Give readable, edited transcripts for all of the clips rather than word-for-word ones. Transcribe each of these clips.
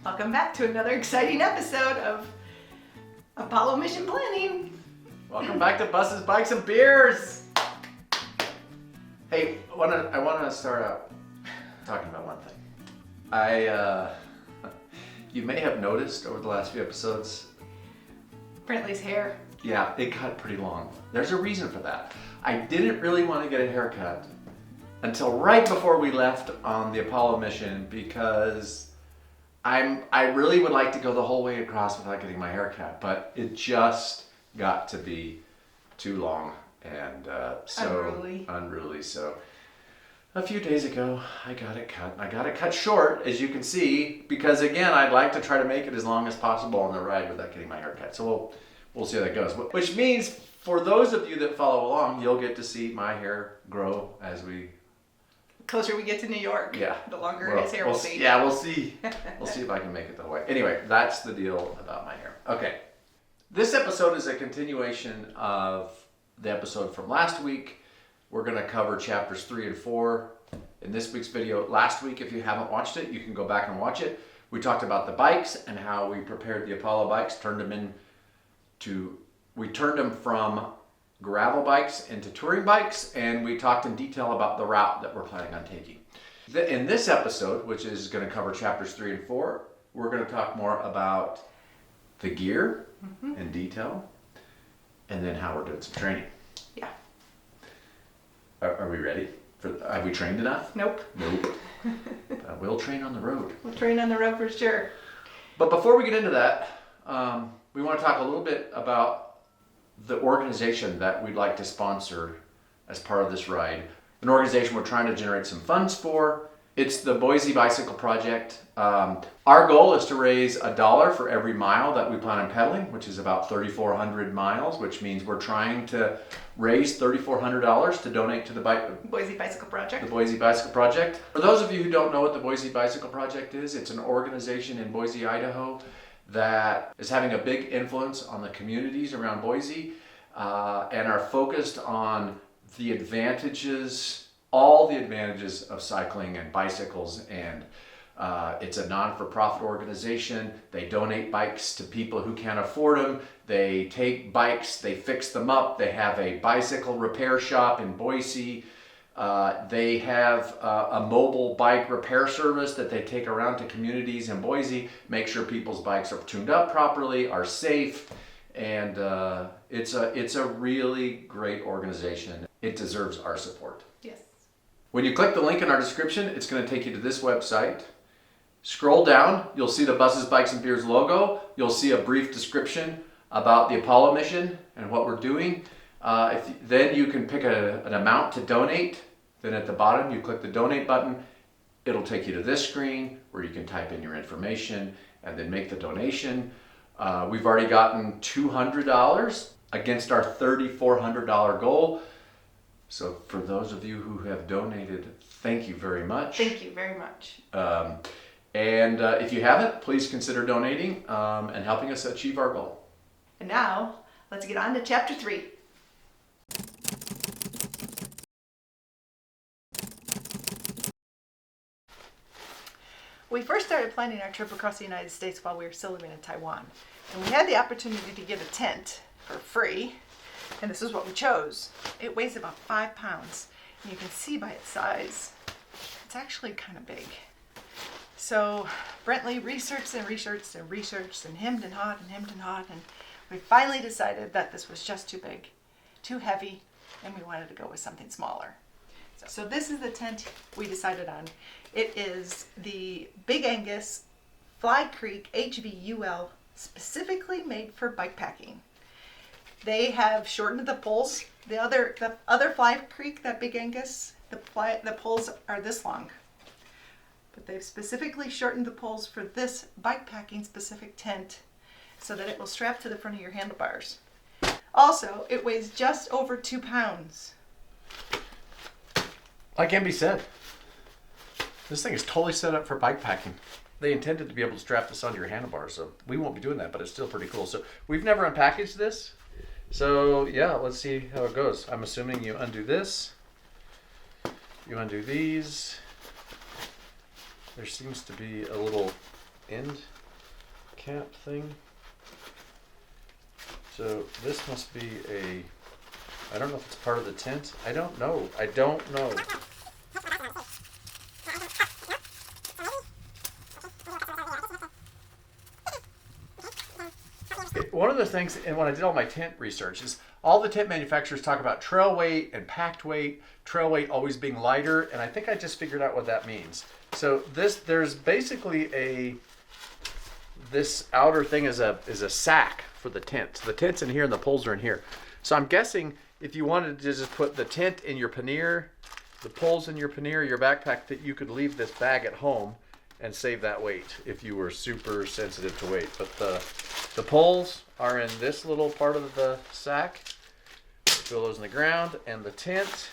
Welcome back to another exciting episode of Apollo Mission Planning. Welcome back to Buses, Bikes, and Beers. Hey, I want to start out talking about one thing. You may have noticed over the last few episodes, Brentley's hair. yeah, it got pretty long. There's a reason for that. I didn't really want to get a haircut until right before we left on the Apollo mission because I really would like to go the whole way across without getting my hair cut, but it just got to be too long and unruly. So a few days ago, I got it cut. I got it cut short, as you can see, because again, I'd like to try to make it as long as possible on the ride without getting my hair cut. So we'll see how that goes. Which means for those of you that follow along, you'll get to see my hair grow as we Closer we get to New York, yeah, the longer his hair will be. Yeah, we'll see. We'll see if I can make it the whole way. Anyway, that's the deal about my hair. Okay. This episode is a continuation of the episode from last week. We're going to cover chapters 3 and 4 in this week's video. Last week, if you haven't watched it, you can go back and watch it. We talked about the bikes and how we prepared the Apollo bikes, we turned them from gravel bikes into touring bikes, and we talked in detail about the route that we're planning on taking. In this episode, which is going to cover chapters 3 and 4, we're going to talk more about the gear in detail, and then how we're doing some training. Yeah. Are we ready? Have we trained enough? Nope. We'll train on the road. We'll train on the road for sure. But before we get into that, we want to talk a little bit about the organization that we'd like to sponsor as part of this ride. An organization we're trying to generate some funds for. It's the Boise Bicycle Project. Our goal is to raise $1 for every mile that we plan on pedaling, which is about 3,400 miles, which means we're trying to raise $3,400 to donate to the Boise Bicycle Project. The Boise Bicycle Project. For those of you who don't know what the Boise Bicycle Project is, it's an organization in Boise, Idaho, that is having a big influence on the communities around Boise and are focused on the advantages, all the advantages of cycling and bicycles. And it's a non-for-profit organization. They donate bikes to people who can't afford them. They take bikes, they fix them up. They have a bicycle repair shop in Boise. They have a mobile bike repair service that they take around to communities in Boise, make sure people's bikes are tuned up properly, are safe, and it's a really great organization. It deserves our support. Yes. When you click the link in our description, it's going to take you to this website. Scroll down, you'll see the Buses, Bikes, and Beers logo. You'll see a brief description about the Apollo mission and what we're doing. Then you can pick an amount to donate. Then at the bottom, you click the donate button. It'll take you to this screen where you can type in your information and then make the donation. We've already gotten $200 against our $3,400 goal. So for those of you who have donated, thank you very much. Thank you very much. And if you haven't, please consider donating and helping us achieve our goal. And now, let's get on to chapter 3. We first started planning our trip across the United States while we were still living in Taiwan. And we had the opportunity to get a tent for free. And this is what we chose. It weighs about 5 pounds. And you can see by its size, it's actually kind of big. So Brentley researched and hemmed and hawed. And we finally decided that this was just too big, too heavy, and we wanted to go with something smaller. So this is the tent we decided on. It is the Big Angus Fly Creek HVUL, specifically made for bike packing. They have shortened the poles. The other Fly Creek, that Big Angus, the poles are this long. But they've specifically shortened the poles for this bike packing specific tent so that it will strap to the front of your handlebars. Also, it weighs just over 2 pounds. Like Emby said, this thing is totally set up for bike packing. They intended to be able to strap this onto your handlebars, so we won't be doing that, but it's still pretty cool. So we've never unpackaged this. So yeah, let's see how it goes. I'm assuming you undo this, you undo these. There seems to be a little end cap thing. So this must be a, I don't know if it's part of the tent. I don't know. One of the things, and when I did all my tent research, is all the tent manufacturers talk about trail weight and packed weight, trail weight always being lighter, and I think I just figured out what that means. So there's basically this outer thing is a sack for the tent. So the tent's in here and the poles are in here. So I'm guessing if you wanted to just put the tent in your pannier, the poles in your pannier, your backpack, that you could leave this bag at home and save that weight if you were super sensitive to weight. But the poles are in this little part of the sack. Fill those in the ground, and the tent.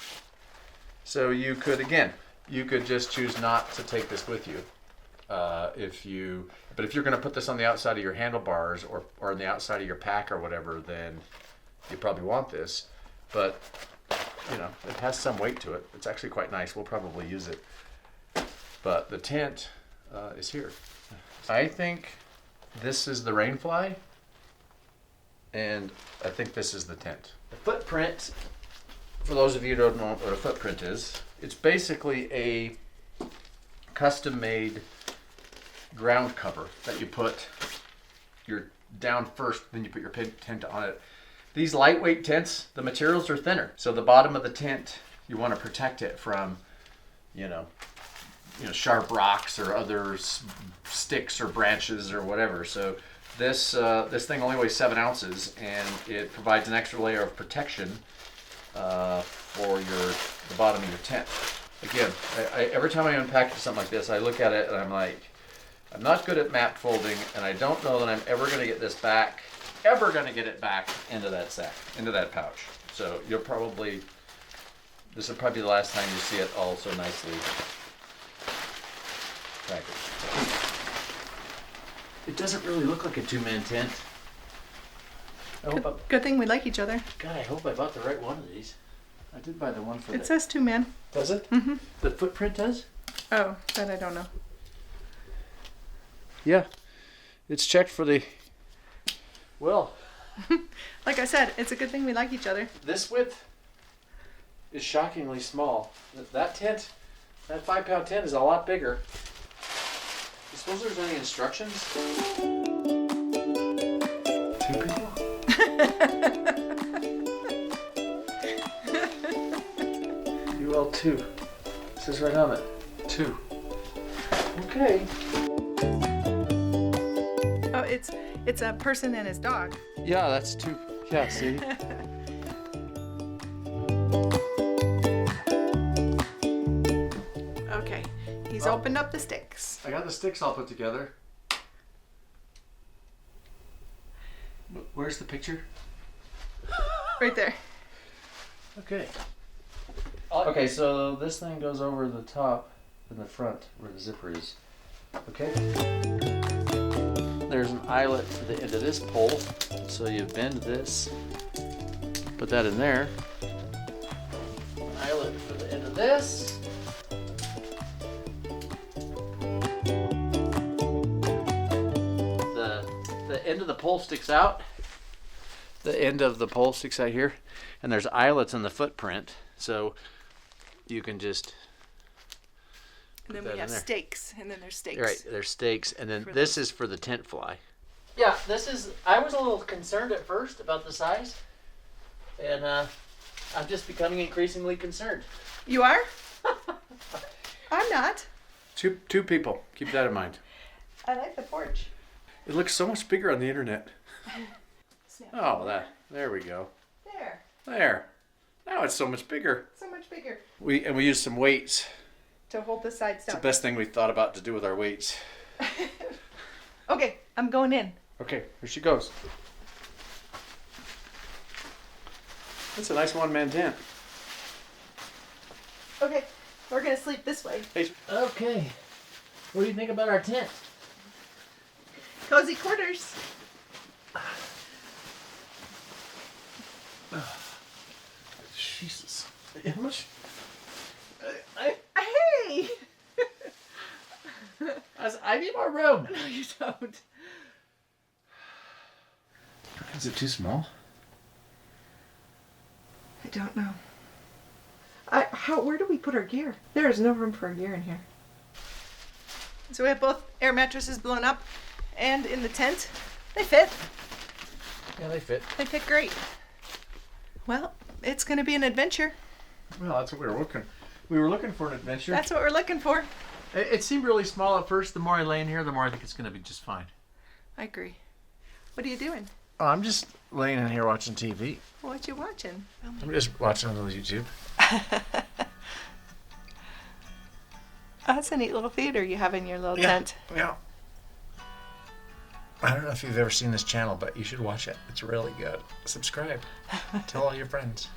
So you could just choose not to take this with you. But if you're going to put this on the outside of your handlebars or on the outside of your pack or whatever, then you probably want this. But it has some weight to it. It's actually quite nice. We'll probably use it. But the tent is here. I think this is the rainfly, and I think this is the tent. The footprint, for those of you who don't know what a footprint is, it's basically a custom-made ground cover that you put your down first, then you put your tent on it. These lightweight tents, the materials are thinner, so the bottom of the tent, you want to protect it from, sharp rocks or other sticks or branches or whatever. So this thing only weighs 7 ounces, and it provides an extra layer of protection for the bottom of your tent. Again, every time I unpack something like this, I look at it and I'm like, I'm not good at map folding, and I don't know that I'm ever going to get it back into that sack, into that pouch. So this will probably be the last time you see it all so nicely packaged. It doesn't really look like a 2-man tent. Good thing we like each other. God, I hope I bought the right one of these. I did buy the one for It says 2-man. Does it? Mm-hmm. The footprint does? Oh, that I don't know. Yeah. It's checked for the... Well... Like I said, it's a good thing we like each other. This width is shockingly small. That 5-pound tent is a lot bigger. I suppose there's any instructions? 2 people? UL2. It says right on it. 2. Okay. Oh, it's a person and his dog. Yeah, that's 2. Yeah, see? Okay, he's opened up the sticks. I got the sticks all put together. Where's the picture? Right there. Okay. Okay, so this thing goes over the top in the front where the zipper is. Okay. There's an eyelet to the end of this pole, so you bend this, put that in there. An eyelet for the end of this. The end of the pole sticks out. The end of the pole sticks out here, and there's eyelets in the footprint, so you can just. And then we have stakes, and then there's stakes. Right, there's stakes, and then this is for the tent fly. Yeah, I was a little concerned at first about the size, and I'm just becoming increasingly concerned. You are? I'm not. Two people, keep that in mind. I like the porch. It looks so much bigger on the internet. Snap. Oh, there we go. There. Now it's so much bigger. So much bigger. We used some weights. To hold the sides It's down. the best thing we thought about to do with our weights. Okay, I'm going in. Okay, here she goes. That's a nice 1-man tent. Okay, we're gonna sleep this way. Hey, Okay, what do you think about our tent? Cozy quarters. Jesus. How much? Hey! I need more room. No, you don't. Is it too small? I don't know. Where do we put our gear? There is no room for our gear in here. So we have both air mattresses blown up and in the tent. They fit. Yeah, they fit. They fit great. Well, it's going to be an adventure. Well, that's what we were looking. We were looking for an adventure. That's what we're looking for. It seemed really small at first. The more I lay in here, the more I think it's going to be just fine. I agree. What are you doing? Oh, I'm just laying in here watching TV. What you watching? I'm just watching on YouTube. That's a neat little theater you have in your little tent. Yeah. I don't know if you've ever seen this channel, but you should watch it. It's really good. Subscribe. Tell all your friends.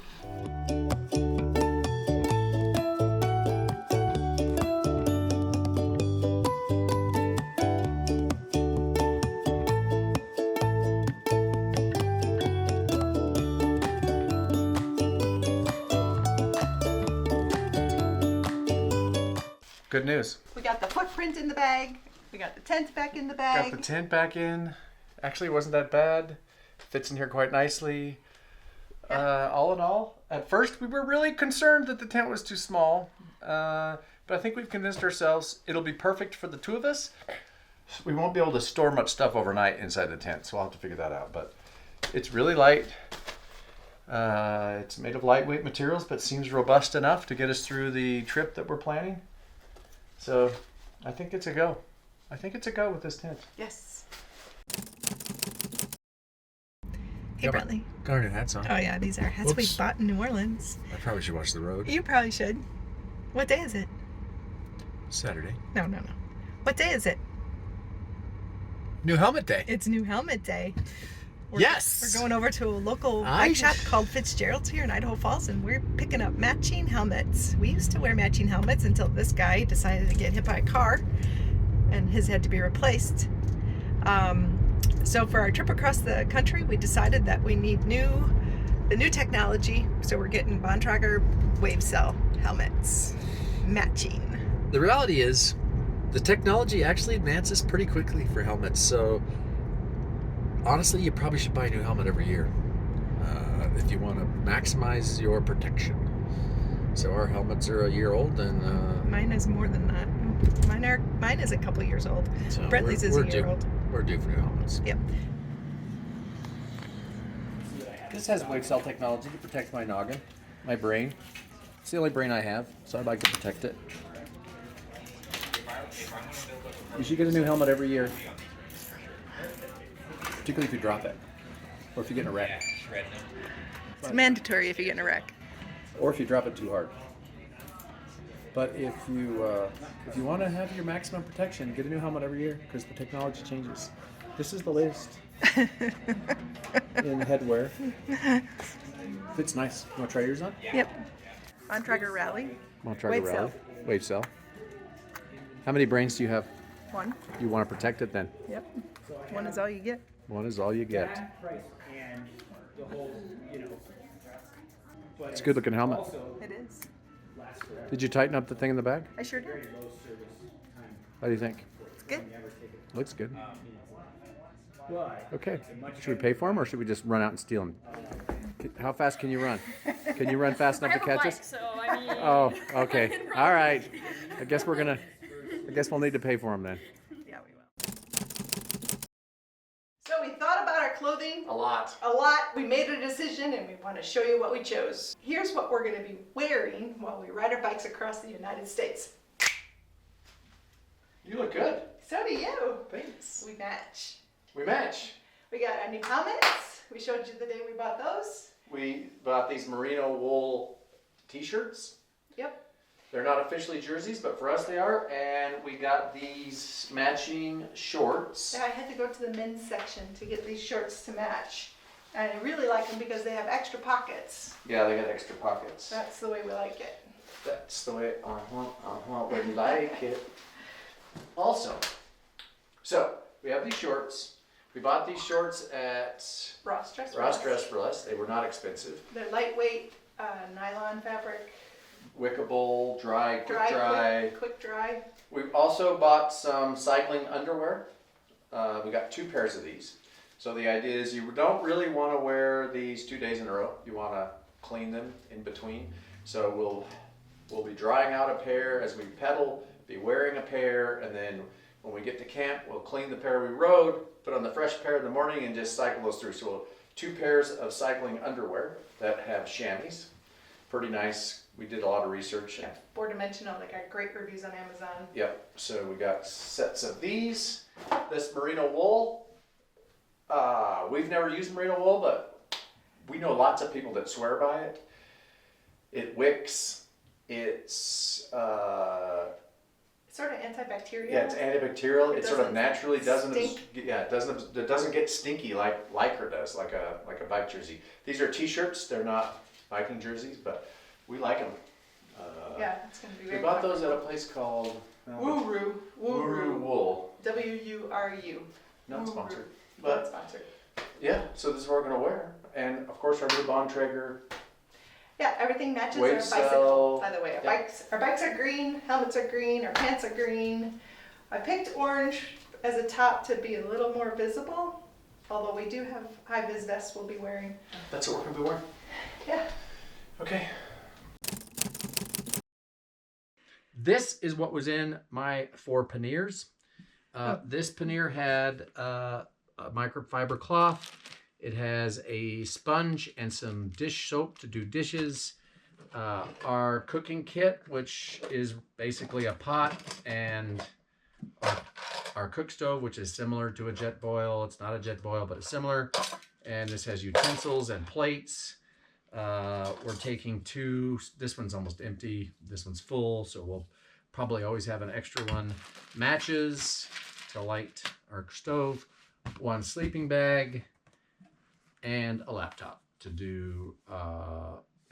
Good news. We got the footprint in the bag. We got the tent back in the bag. Got the tent back in. Actually, it wasn't that bad. Fits in here quite nicely. All in all, at first we were really concerned that the tent was too small. But I think we've convinced ourselves it'll be perfect for the two of us. We won't be able to store much stuff overnight inside the tent, so I'll have to figure that out. But it's really light. It's made of lightweight materials, but seems robust enough to get us through the trip that we're planning. So I think it's a go. I think it's a go with this tent. Yes. Hey, Bradley. Got our new hats on. Oh, yeah, these are hats we Whoops. bought in New Orleans. I probably should watch the road. You probably should. What day is it? Saturday. No. What day is it? New helmet day. It's New Helmet Day. Yes! We're going over to a local bike shop called Fitzgerald's here in Idaho Falls, and we're picking up matching helmets. We used to wear matching helmets until this guy decided to get hit by a car, and his had to be replaced. So for our trip across the country, we decided that we need the new technology. So we're getting Bontrager Wave Cell helmets, matching. The reality is, the technology actually advances pretty quickly for helmets. So honestly, you probably should buy a new helmet every year if you want to maximize your protection. So our helmets are a year old, and Mine is more than that. Mine is a couple years old. so Brentley's is a year old. We're due for new helmets. Yep. This has wave cell technology to protect my noggin, my brain. It's the only brain I have, so I'd like to protect it. You should get a new helmet every year. Particularly if you drop it. Or if you get in a wreck. It's mandatory if you get in a wreck. Or if you drop it too hard. But if you want to have your maximum protection, get a new helmet every year because the technology changes. This is the latest in headwear. Fits nice. You want to try yours on? Yep. Bontrager Rally. Bontrager Wave Rally. cell. Wave cell. How many brains do you have? One. You want to protect it then? Yep. One is all you get. One is all you get. It's a good looking helmet. It is. Did you tighten up the thing in the back? I sure did. How do you think? It's good. Looks good. Okay. Should we pay for them or should we just run out and steal them? How fast can you run? Can you run fast enough to catch us? So I mean, Oh, okay. All right. I guess we'll need to pay for them then. Yeah, we will. So we thought about our clothing A lot. a lot. We made a decision and we want to show you what we chose. Here's what we're going to be wearing while we ride our bikes across the United States. You look good. So do you. Thanks. We match. We match. We got our new helmets. We showed you the day we bought those. We bought these merino wool t-shirts. Yep. They're not officially jerseys, but for us they are. And we got these matching shorts. So I had to go to the men's section to get these shorts to match. And I really like them because they have extra pockets. Yeah, they got extra pockets. That's the way we like it. That's the way we like it. Also, so we have these shorts. We bought these shorts at Ross Dress. Ross Dress for Less. They were not expensive. They're lightweight nylon fabric. wickable, dry, quick dry. quick dry. We've also bought some cycling underwear. We got 2 pairs of these. So the idea is you don't really want to wear these 2 days in a row. You want to clean them in between. So we'll be drying out a pair as we pedal, be wearing a pair, and then when we get to camp, we'll clean the pair we rode, put on the fresh pair in the morning, and just cycle those through. So 2 pairs of cycling underwear that have chamois. Pretty nice. We did a lot of research. Yeah, 4-dimensional. They got great reviews on Amazon. Yep. So we got sets of these. This merino wool. We've never used merino wool, but we know lots of people that swear by it. It wicks. It's sort of antibacterial. yeah, it's antibacterial. It sort of naturally doesn't stink. it doesn't get stinky like lycra does, like a bike jersey. These are t-shirts. They're not biking jerseys, but we like them. Yeah, it's going to be We very bought popular. those at a place called Woo-Roo. Woo Wool. W-U-R-U. Not Woo-Roo. sponsored. Not But sponsored. yeah, so this is what we're gonna wear. And of course our new Bontrager. Yeah, everything matches Weight our bicycle, cell. by the way. Yeah. Our bikes are green, helmets are green, our pants are green. I picked orange as a top to be a little more visible, although we do have high-vis vests we'll be wearing. That's what we're gonna be wearing. Yeah. Okay. This is what was in my 4 panniers. This pannier had a microfiber cloth. It has a sponge and some dish soap to do dishes. Our cooking kit, which is basically a pot, and our cook stove, which is similar to a jet boil. It's not a jet boil, but it's similar. And this has utensils and plates. We're taking 2. This one's almost empty. This one's full, so we'll probably always have an extra one. Matches to light our stove. 1 sleeping bag, and a laptop to do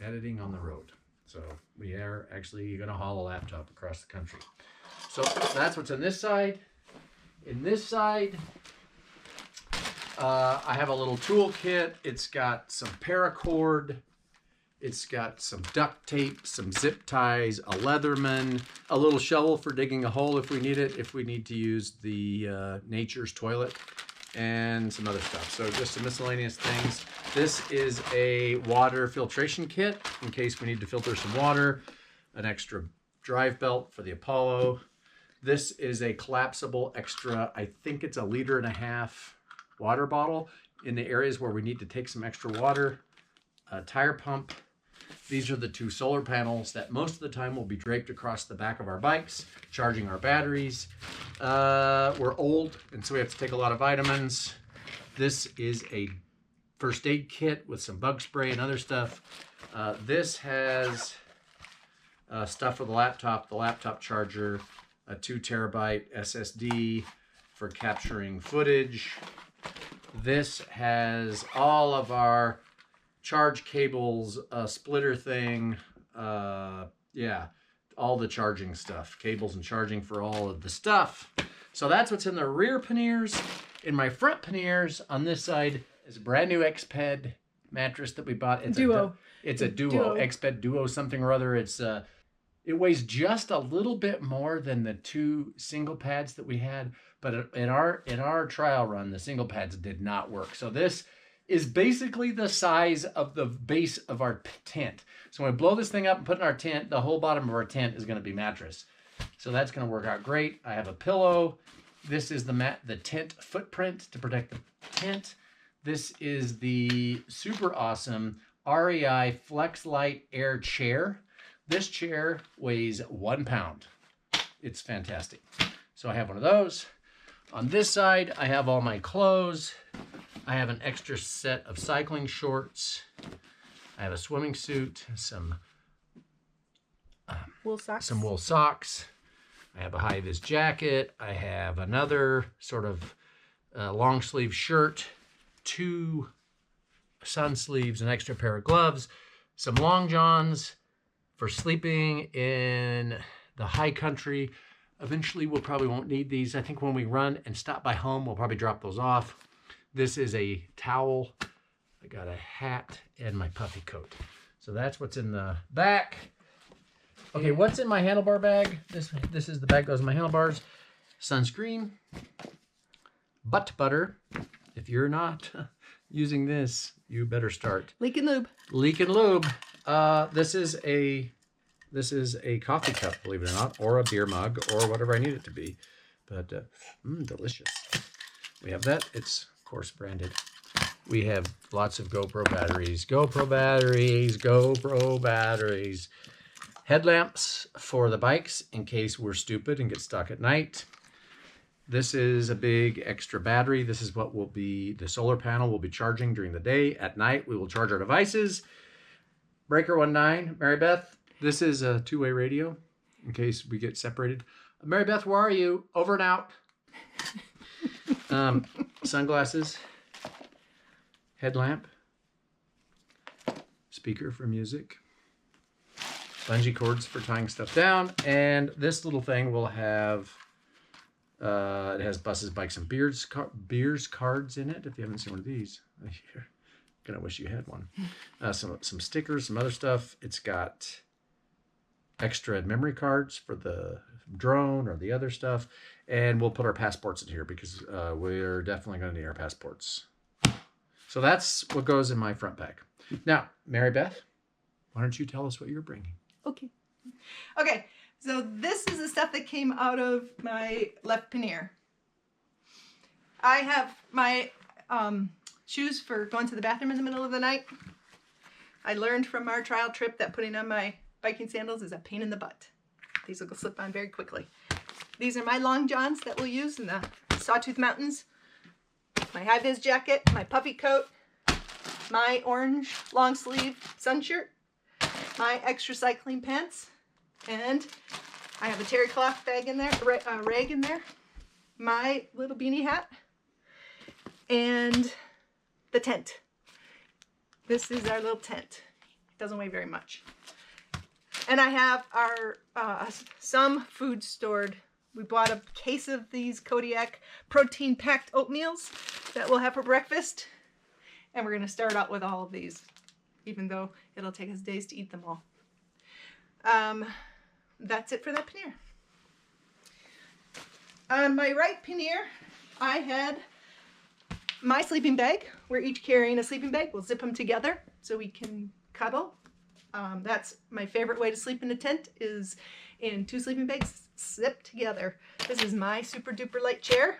editing on the road. So we are actually going to haul a laptop across the country. So that's what's in this side. In this side, I have a little tool kit. It's got some paracord. It's got some duct tape, some zip ties, a Leatherman, a little shovel for digging a hole if we need it, if we need to use the Nature's toilet, and some other stuff. So just some miscellaneous things. This is a water filtration kit in case we need to filter some water, an extra drive belt for the Apollo. This is a collapsible extra, I think it's 1.5 liter water bottle in the areas where we need to take some extra water. A tire pump. These are the 2 solar panels that most of the time will be draped across the back of our bikes, charging our batteries. We're old, and so we have to take a lot of vitamins. This is a first aid kit with some bug spray and other stuff. This has stuff for the laptop charger, a 2 terabyte SSD for capturing footage. This has all of our charge cables, splitter thing, yeah, all the charging stuff, cables and charging for all of the stuff. So that's what's in the rear panniers. In my front panniers on this side is a brand new Xped mattress that we bought. It's Duo. It's a Duo, Xped Duo something or other. It weighs just a little bit more than the 2 single pads that we had, but in our trial run, the single pads did not work. So this is basically the size of the base of our tent. So when we blow this thing up and put it in our tent, the whole bottom of our tent is going to be mattress. So that's going to work out great. I have a pillow. This is the tent footprint to protect the tent. This is the super awesome REI Flex Light Air chair. This chair weighs 1 pound. It's fantastic. So I have one of those. On this side, I have all my clothes. I have an extra set of cycling shorts. I have a swimming suit, some Wool socks. some wool socks. I have a high-vis jacket. I have another sort of long sleeve shirt, 2 sun sleeves, an extra pair of gloves, some long johns for sleeping in the high country. Eventually, we'll probably won't need these. I think when we run and stop by home, we'll probably drop those off. This is a towel. I got a hat and my puffy coat. So that's what's in the back. Okay, what's in my handlebar bag? This is the bag that goes in my handlebars. Sunscreen, butt butter. If you're not using this, you better start. Leak and lube. Leak and lube. This is a coffee cup, believe it or not, or a beer mug, or whatever I need it to be. But delicious. We have that. It's of course branded. We have lots of GoPro batteries. GoPro batteries. GoPro batteries. Headlamps for the bikes in case we're stupid and get stuck at night. This is a big extra battery. This is what will be the solar panel will be charging during the day. At night, we will charge our devices. Breaker 19, Mary Beth. This is a two-way radio in case we get separated. Mary Beth, where are you? Over and out. Sunglasses. Headlamp. Speaker for music. Bungee cords for tying stuff down. And this little thing will have, it has buses, bikes, and beers cards in it. If you haven't seen one of these, you're gonna wish you had one. Some stickers, some other stuff. It's got extra memory cards for the drone or the other stuff. And we'll put our passports in here because we're definitely gonna need our passports. So that's what goes in my front bag. Now, Mary Beth, why don't you tell us what you're bringing? Okay, so this is the stuff that came out of my left pannier. I have my shoes for going to the bathroom in the middle of the night. I learned from our trial trip that putting on my biking sandals is a pain in the butt. These will slip on very quickly. These are my long johns that we'll use in the Sawtooth Mountains. My high-vis jacket, my puffy coat, my orange long sleeve sun shirt, my extra cycling pants, and I have a terry cloth bag in there, rag in there, my little beanie hat, and the tent. This is our little tent. It doesn't weigh very much. And I have our some food stored. We bought a case of these Kodiak protein-packed oatmeals that we'll have for breakfast. And we're going to start out with all of these, even though it'll take us days to eat them all. That's it for that pannier. On my right pannier, I had my sleeping bag. We're each carrying a sleeping bag. We'll zip them together so we can cuddle. That's my favorite way to sleep in a tent, is in two sleeping bags zipped together. This is my super duper light chair.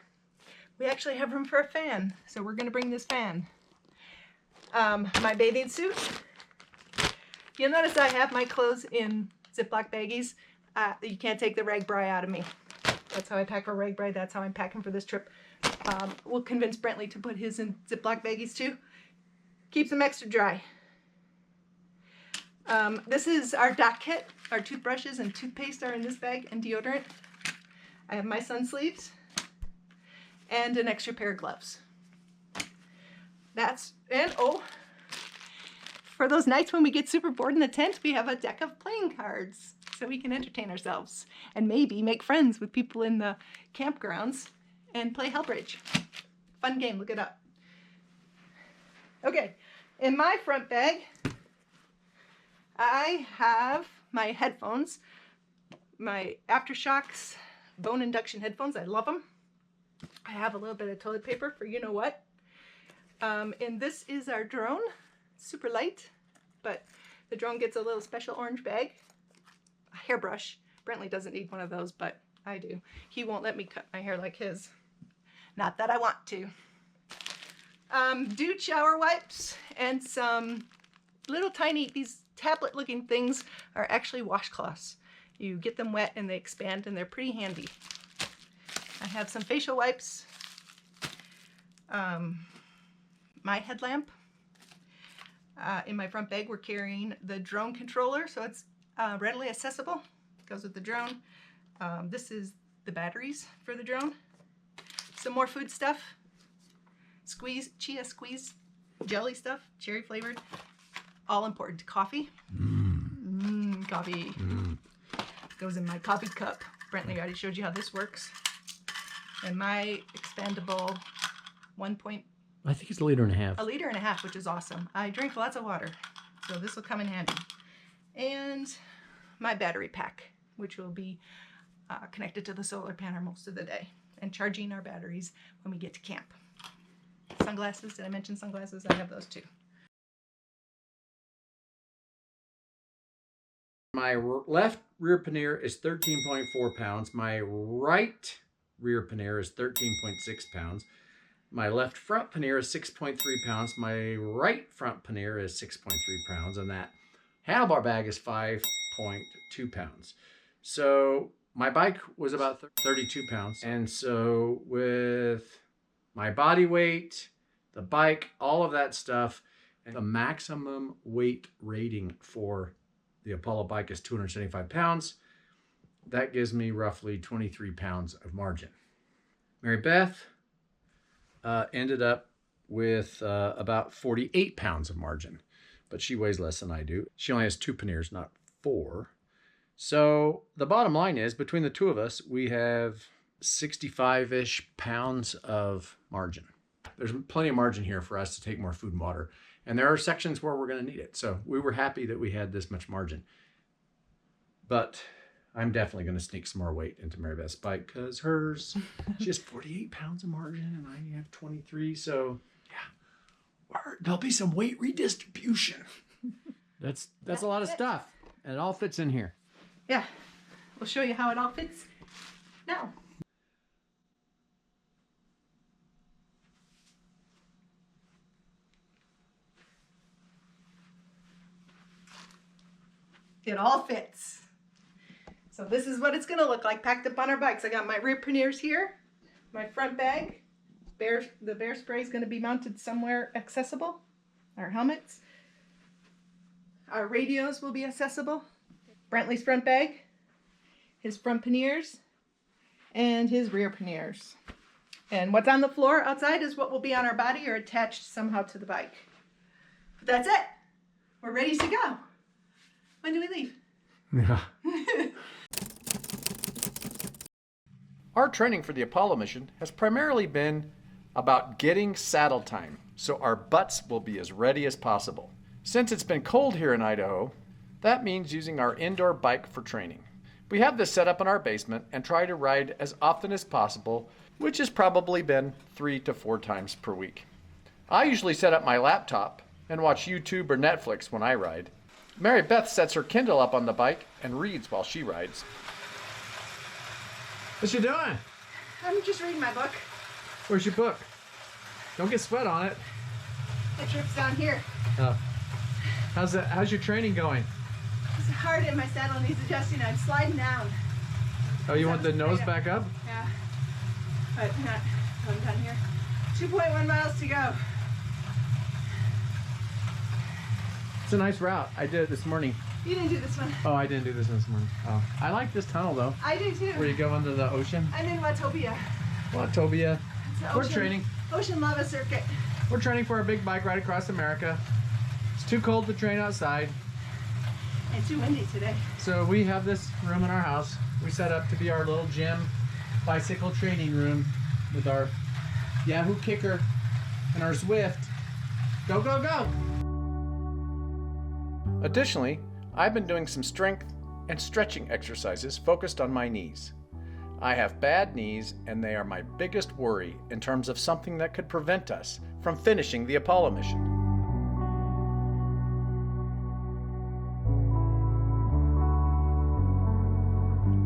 We actually have room for a fan, so we're going to bring this fan. My bathing suit. You'll notice I have my clothes in Ziploc baggies. You can't take the rag bri out of me. That's how I pack for rag bri. That's how I'm packing for this trip. We'll convince Brentley to put his in Ziploc baggies too. Keeps them extra dry. This is our dock kit. Our toothbrushes and toothpaste are in this bag, and deodorant. I have my sun sleeves and an extra pair of gloves. For those nights when we get super bored in the tent, we have a deck of playing cards so we can entertain ourselves and maybe make friends with people in the campgrounds and play Hellbridge. Fun game, look it up. Okay, in my front bag, I have my headphones, my Aftershocks bone induction headphones. I love them. I have a little bit of toilet paper for you know what. And this is our drone. Super light, but the drone gets a little special orange bag. A hairbrush. Brentley doesn't need one of those, but I do. He won't let me cut my hair like his. Not that I want to. Dude shower wipes and some little tiny, these tablet looking things are actually washcloths. You get them wet and they expand and they're pretty handy. I have some facial wipes, my headlamp. In my front bag we're carrying the drone controller, so it's readily accessible. It goes with the drone. This is the batteries for the drone. Some more food stuff. Chia squeeze jelly stuff, cherry flavored. All important. Coffee. Coffee. Goes in my coffee cup. Brentley already showed you how this works. And my expandable I think it's 1.5 liters. 1.5 liters, which is awesome. I drink lots of water, so this will come in handy. And my battery pack, which will be connected to the solar panel most of the day and charging our batteries when we get to camp. Sunglasses, did I mention sunglasses? I have those too. My left rear pannier is 13.4 pounds. My right rear pannier is 13.6 pounds. My left front pannier is 6.3 pounds. My right front pannier is 6.3 pounds. And that handlebar bag is 5.2 pounds. So my bike was about 32 pounds. And so with my body weight, the bike, all of that stuff, the maximum weight rating for the Apollo bike is 275 pounds. That gives me roughly 23 pounds of margin. Mary Beth ended up with about 48 pounds of margin, but she weighs less than I do. She only has 2 panniers, not 4. So the bottom line is, between the two of us, we have 65-ish pounds of margin. There's plenty of margin here for us to take more food and water. And there are sections where we're going to need it. So we were happy that we had this much margin. But I'm definitely going to sneak some more weight into Mary Beth's bike because she has 48 pounds of margin and I have 23. So yeah, there'll be some weight redistribution. That's a lot of stuff. And it all fits in here. Yeah, we'll show you how it all fits now. It all fits. So this is what it's gonna look like packed up on our bikes. I got my rear panniers here, my front bag. The bear spray is gonna be mounted somewhere accessible. Our helmets. Our radios will be accessible. Brentley's front bag, his front panniers, and his rear panniers. And what's on the floor outside is what will be on our body or attached somehow to the bike. But that's it. We're ready to go. When do we leave? Yeah. Our training for the Apollo mission has primarily been about getting saddle time, so our butts will be as ready as possible. Since it's been cold here in Idaho, that means using our indoor bike for training. We have this set up in our basement and try to ride as often as possible, which has probably been 3 to 4 times per week. I usually set up my laptop and watch YouTube or Netflix when I ride. Mary Beth sets her Kindle up on the bike and reads while she rides. What you doing? I'm just reading my book. Where's your book? Don't get sweat on it. The trip's down here. Oh. How's your training going? It's hard and my saddle needs adjusting. I'm sliding down. Oh, you want the nose back up? Yeah. But I'm done here. 2.1 miles to go. It's a nice route. I did it this morning. You didn't do this one. Oh, I didn't do this morning. Oh, I like this tunnel though. I do too. Where you go under the ocean. I'm in Watobia. Watobia. We're training. Ocean lava circuit. We're training for a big bike ride across America. It's too cold to train outside. And too windy today. So we have this room in our house. We set up to be our little gym, bicycle training room with our Yahoo kicker and our Zwift. Go, go, go! Additionally, I've been doing some strength and stretching exercises focused on my knees. I have bad knees and they are my biggest worry in terms of something that could prevent us from finishing the Apollo mission.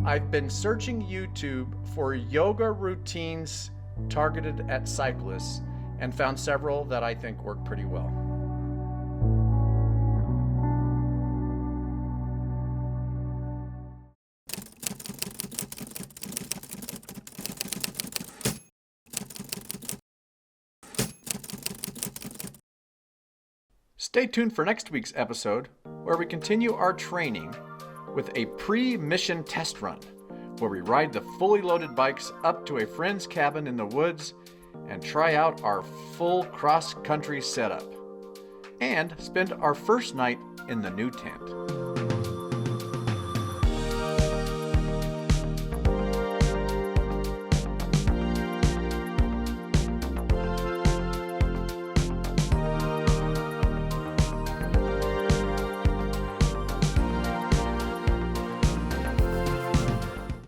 I've been searching YouTube for yoga routines targeted at cyclists and found several that I think work pretty well. Stay tuned for next week's episode, where we continue our training with a pre-mission test run, where we ride the fully loaded bikes up to a friend's cabin in the woods and try out our full cross-country setup, and spend our first night in the new tent.